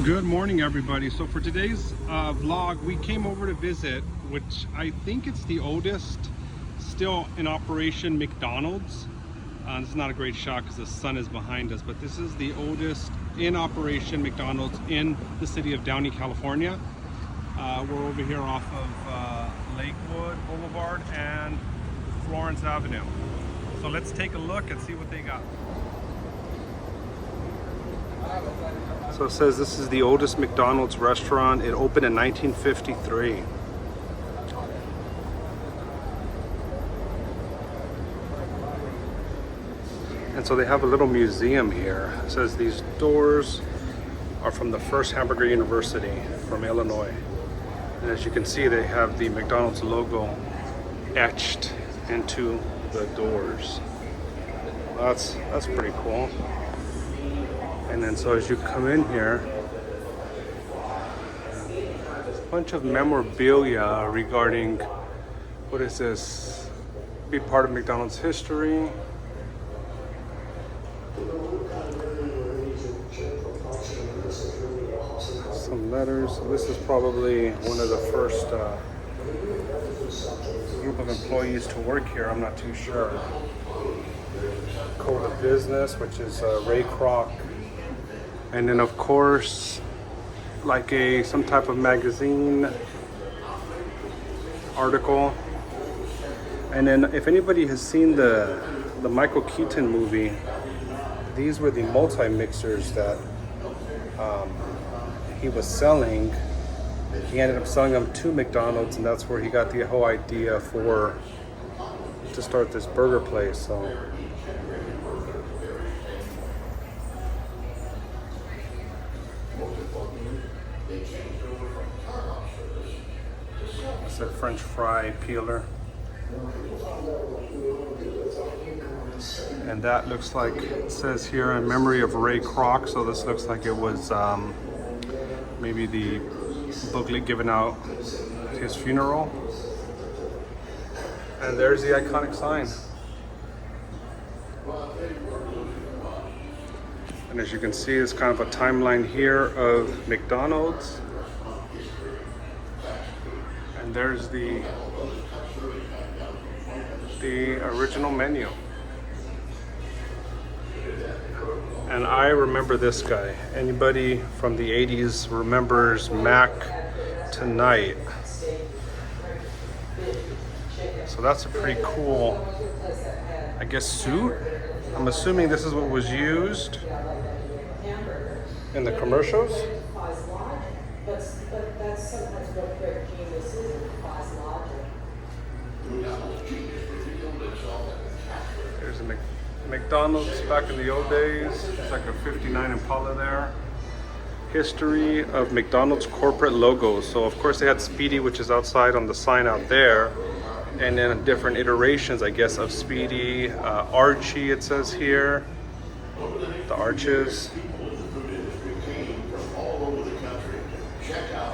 Good morning, everybody. So for today's vlog, we came over to visit, which I think it's the oldest still in operation McDonald's. This is not a great shot because the sun is behind us, but this is the oldest in operation McDonald's in the city of Downey, California. We're over here off of Lakewood Boulevard and Florence Avenue. So let's take a look and see what they got. So it says this is the oldest McDonald's restaurant. It opened in 1953. And so they have a little museum here. It says these doors are from the first hamburger university from Illinois. And as you can see, they have the McDonald's logo etched into the doors. That's pretty cool. And then so as you come in here, there's a bunch of memorabilia regarding, what is this? Be part of McDonald's history. Some letters. So this is probably one of the first group of employees to work here. I'm not too sure. Code of Business, which is Ray Kroc. And then of course, like some type of magazine article. And then if anybody has seen the Michael Keaton movie, these were the multi-mixers that he was selling. He ended up selling them to McDonald's, and that's where he got the whole idea to start this burger place. So it's a French fry peeler. And that looks like, it says here, in memory of Ray Kroc. So this looks like it was maybe the booklet given out at his funeral. And there's the iconic sign. And as you can see, it's kind of a timeline here of McDonald's. And there's the original menu. And I remember this guy. Anybody from the 80s remembers Mac Tonight? So that's a pretty cool, I guess, suit. I'm assuming this is what was used in the commercials. There's a McDonald's back in the old days. It's like a 59 Impala there. History of McDonald's corporate logos. So of course they had Speedy, which is outside on the sign out there. And then different iterations, I guess, of Speedy. Archie, it says here. The arches.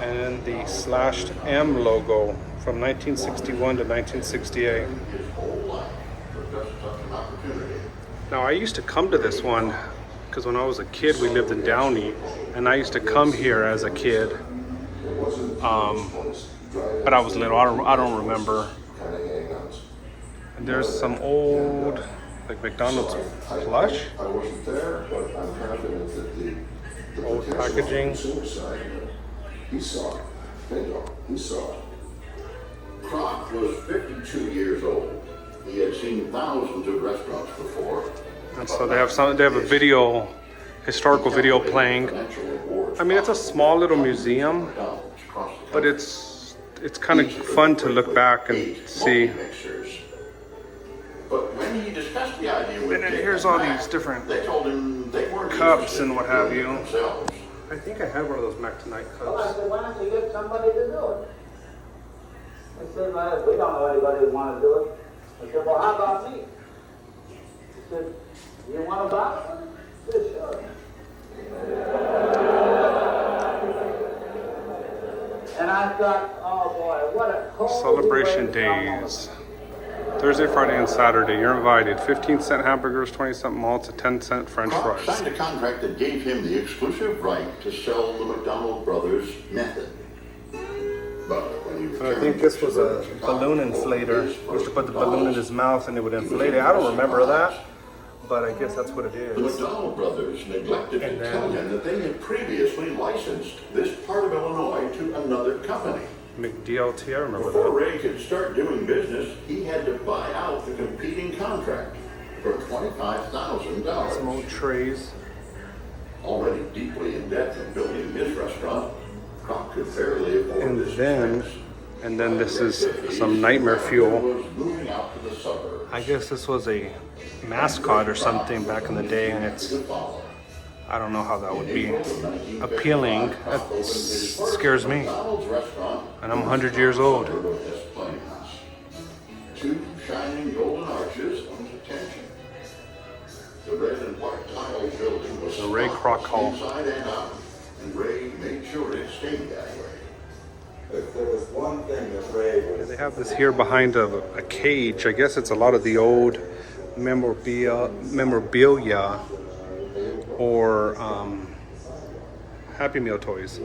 And the /M logo from 1961 to 1968. Now I used to come to this one because when I was a kid we lived in Downey, and I used to come here as a kid. But I was little. I don't remember. And there's some old, like, McDonald's plush. Old packaging. He saw it. Bingo. He saw it. Kroc was 52 years old. He had seen thousands of restaurants before. And so they have a video, historical video playing. I mean, it's a small little museum, but it's kind of fun to look back and see. But when he discussed the idea with And then here's all these different cups and what have you. I think I had one of those Mac Tonight cups. Well, I said, why don't you get somebody to do it? I said, well, we don't know anybody who want to do it. I said, well, how about me? He said, you want to box with it? I said, sure. And I thought, oh boy, what a cold Celebration Days. Thursday, Friday, and Saturday. You're invited. 15-cent hamburgers, 20-cent malts, a 10-cent French Kroc fries. signed a contract that gave him the exclusive right to sell the McDonald brothers method. But when he I think this was a balloon inflator. He used to put the balloon in his mouth and it would inflate it. I don't remember that, but I guess that's what it the is. McDonald brothers neglected to tell him that they had previously licensed this part of Illinois to another company. McDLT, I remember Before that. Ray could start doing business, he had to buy out the competing contract for $25,000. Some old trays. Already deeply in debt from building his restaurant, Kroc could barely afford And this then, expense. and then this is some nightmare fuel. Was moving out to the suburbs. I guess this was a mascot or something back in the day, and it's, I don't know how that would be appealing. That scares me. And I'm 100 years old. Two shining golden arches on attention. The red and white tile building was The Ray Kroc Hall. inside and out, and Ray made sure it stayed that way. If there was one thing that Ray was They have this here behind a cage. I guess it's a lot of the old memorabilia or Happy Meal toys.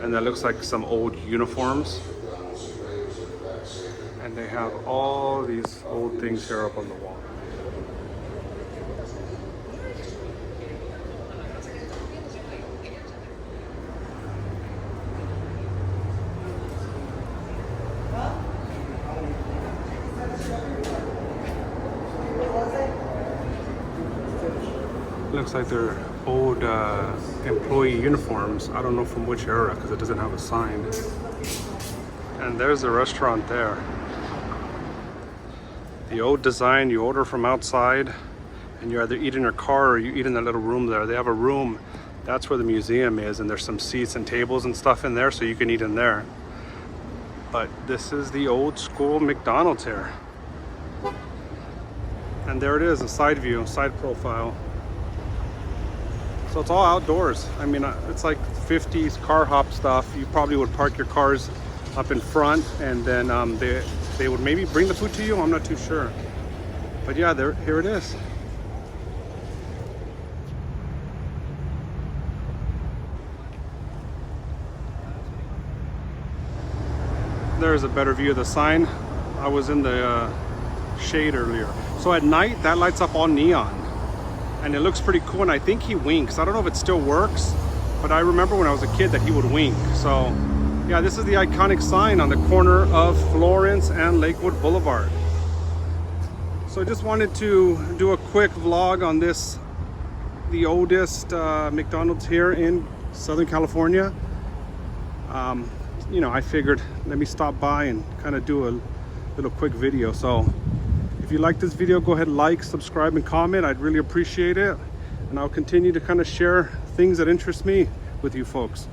And that looks like some old uniforms. And they have all these old things here up on the wall. Looks like they're old employee uniforms. I don't know from which era because it doesn't have a sign. And there's the restaurant there. The old design, you order from outside and you either eat in your car or you eat in that little room there. They have a room, that's where the museum is, and there's some seats and tables and stuff in there so you can eat in there. But this is the old school McDonald's here. And there it is, a side view, side profile. So it's all outdoors. I mean, it's like 50s car hop stuff. You probably would park your cars up in front, and then they would maybe bring the food to you. I'm not too sure. But yeah, here it is. There's a better view of the sign. I was in the shade earlier. So at night, that lights up all neon. And it looks pretty cool, and I think he winks. I don't know if it still works, but I remember when I was a kid that he would wink. So yeah, this is the iconic sign on the corner of Florence and Lakewood Boulevard. So I just wanted to do a quick vlog on this, the oldest McDonald's here in Southern California. You know, I figured let me stop by and kind of do a little quick video. So if you like this video, go ahead, like, subscribe, and comment. I'd really appreciate it. And I'll continue to kind of share things that interest me with you folks.